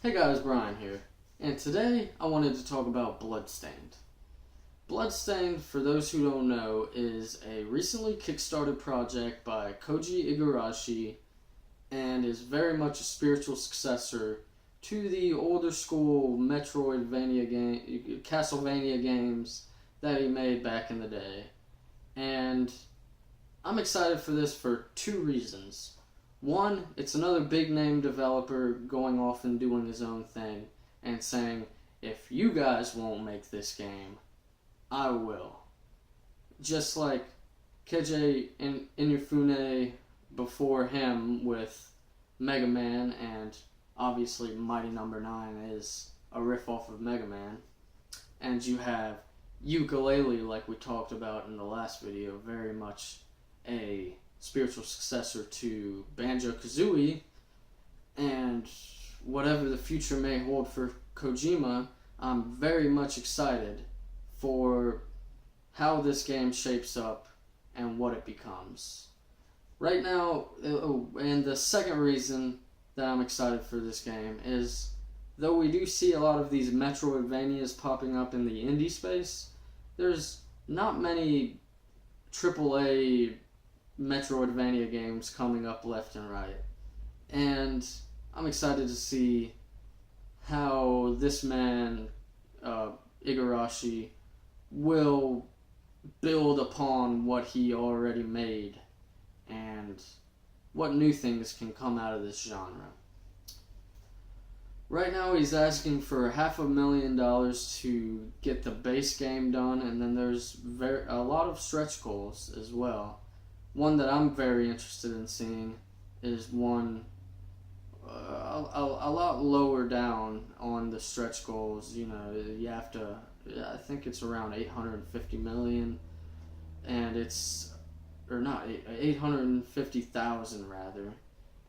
Hey guys, Brian here, and today I wanted to talk about Bloodstained. Bloodstained, for those who don't know, is a recently kickstarted project by Koji Igarashi and is very much a spiritual successor to the older school Metroidvania game, Castlevania games that he made back in the day. And I'm excited for this for two reasons. One, it's another big name developer going off and doing his own thing and saying, if you guys won't make this game, I will. Just like Keiji Inafune before him with Mega Man, and obviously Mighty Number 9 is a riff off of Mega Man. And you have Yooka-Laylee, like we talked about in the last video, very much a spiritual successor to Banjo-Kazooie, and whatever the future may hold for Kojima, I'm very much excited for how this game shapes up and what it becomes. Right now, and the second reason that I'm excited for this game is, though we do see a lot of these Metroidvanias popping up in the indie space, there's not many AAA Metroidvania games coming up left and right. And I'm excited to see how this man, Igarashi, will build upon what he already made and what new things can come out of this genre. Right now he's asking for $500,000 to get the base game done, and then there's a lot of stretch goals as well. One that I'm very interested in seeing is one a lot lower down on the stretch goals. You know, you have to, I think it's around 850 million, and it's, or not, 850,000 rather,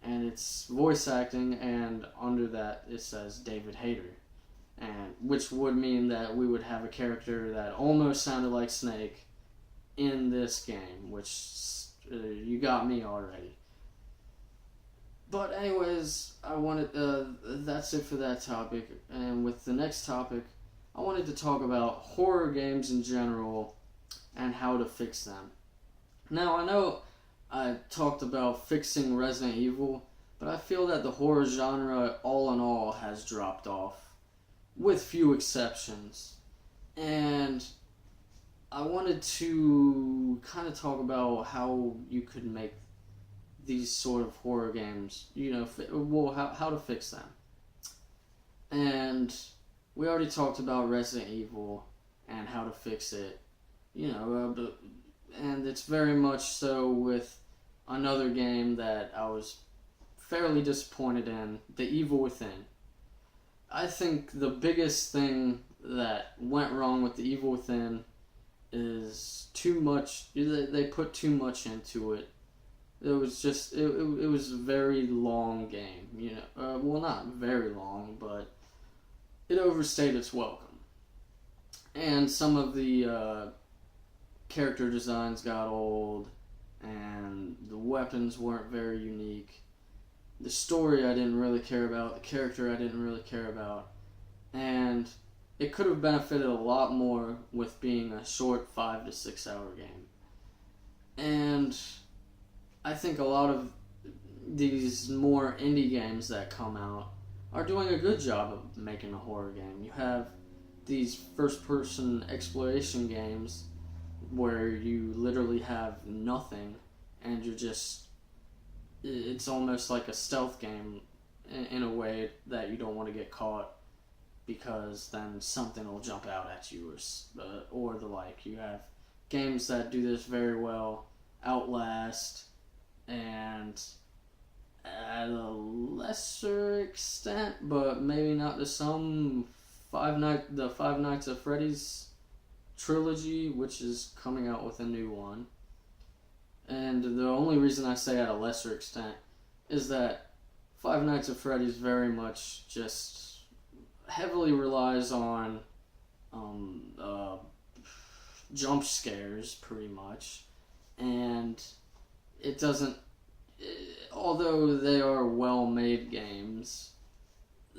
and it's voice acting, and under that it says David Hayter, and which would mean that we would have a character that almost sounded like Snake in this game, which you got me already. But anyways, that's it for that topic. And with the next topic, I wanted to talk about horror games in general and how to fix them. Now, I know I talked about fixing Resident Evil, but I feel that the horror genre, all in all, has dropped off, with few exceptions. And I wanted to kind of talk about how you could make these sort of horror games, how to fix them. And we already talked about Resident Evil and how to fix it, and it's very much so with another game that I was fairly disappointed in, The Evil Within. I think the biggest thing that went wrong with The Evil Within is too much. They put too much into it. It was just it was a very long game, well, not very long, but it overstayed its welcome, and some of the character designs got old, and the weapons weren't very unique. The story I didn't really care about, the character I didn't really care about, and it could have benefited a lot more with being a short 5 to 6 hour game. And I think a lot of these more indie games that come out are doing a good job of making a horror game. You have these first person exploration games where you literally have nothing and it's almost like a stealth game in a way that you don't want to get caught, because then something will jump out at you or the like. You have games that do this very well, Outlast, and at a lesser extent, but maybe not to some, the Five Nights at Freddy's trilogy, which is coming out with a new one. And the only reason I say at a lesser extent is that Five Nights at Freddy's very much just heavily relies on jump scares, pretty much, and it doesn't, although they are well-made games,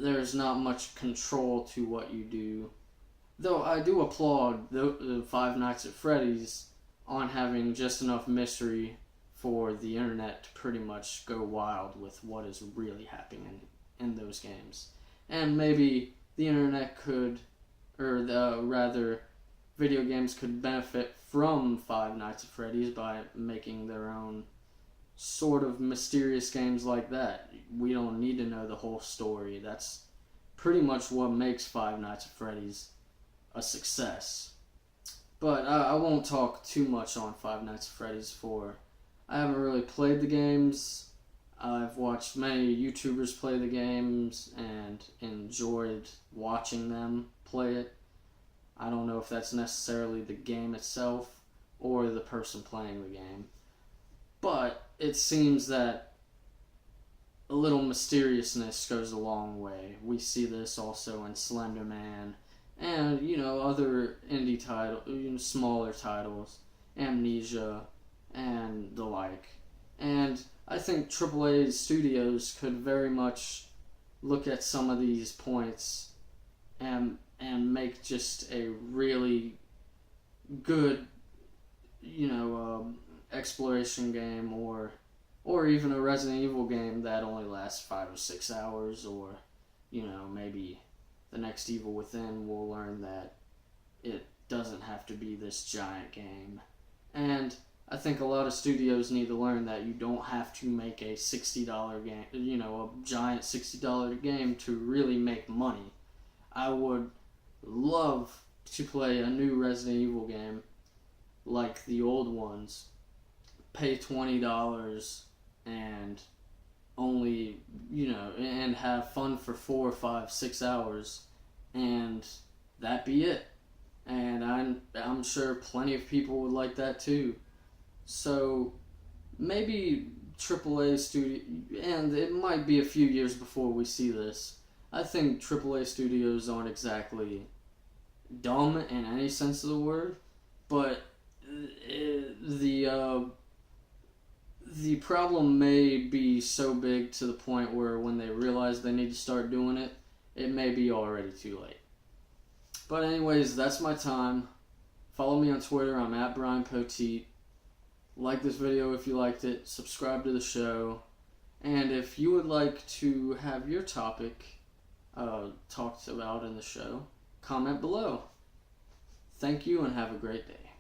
there's not much control to what you do. Though I do applaud the Five Nights at Freddy's on having just enough mystery for the internet to pretty much go wild with what is really happening in those games. And maybe the internet could, or rather, video games could benefit from Five Nights at Freddy's by making their own sort of mysterious games like that. We don't need to know the whole story. That's pretty much what makes Five Nights at Freddy's a success. But I won't talk too much on Five Nights at Freddy's for I haven't really played the games. I've watched many YouTubers play the games and enjoyed watching them play it. I don't know if that's necessarily the game itself or the person playing the game. But it seems that a little mysteriousness goes a long way. We see this also in Slender Man and, other indie titles, smaller titles, Amnesia, and the like. And I think AAA studios could very much look at some of these points and make just a really good, exploration game or even a Resident Evil game that only lasts 5 or 6 hours, or maybe the next Evil Within will learn that it doesn't have to be this giant game. And I think a lot of studios need to learn that you don't have to make a $60 game, a giant $60 game to really make money. I would love to play a new Resident Evil game like the old ones, pay $20 and only, and have fun for 4, 5, 6 hours, and that be it. And I'm sure plenty of people would like that too. So maybe AAA studio, and it might be a few years before we see this. I think AAA studios aren't exactly dumb in any sense of the word, but the problem may be so big to the point where when they realize they need to start doing it, it may be already too late. But anyways, that's my time. Follow me on Twitter. I'm at Brian Poteet. Like this video if you liked it. Subscribe to the show. And if you would like to have your topic talked about in the show, comment below. Thank you and have a great day.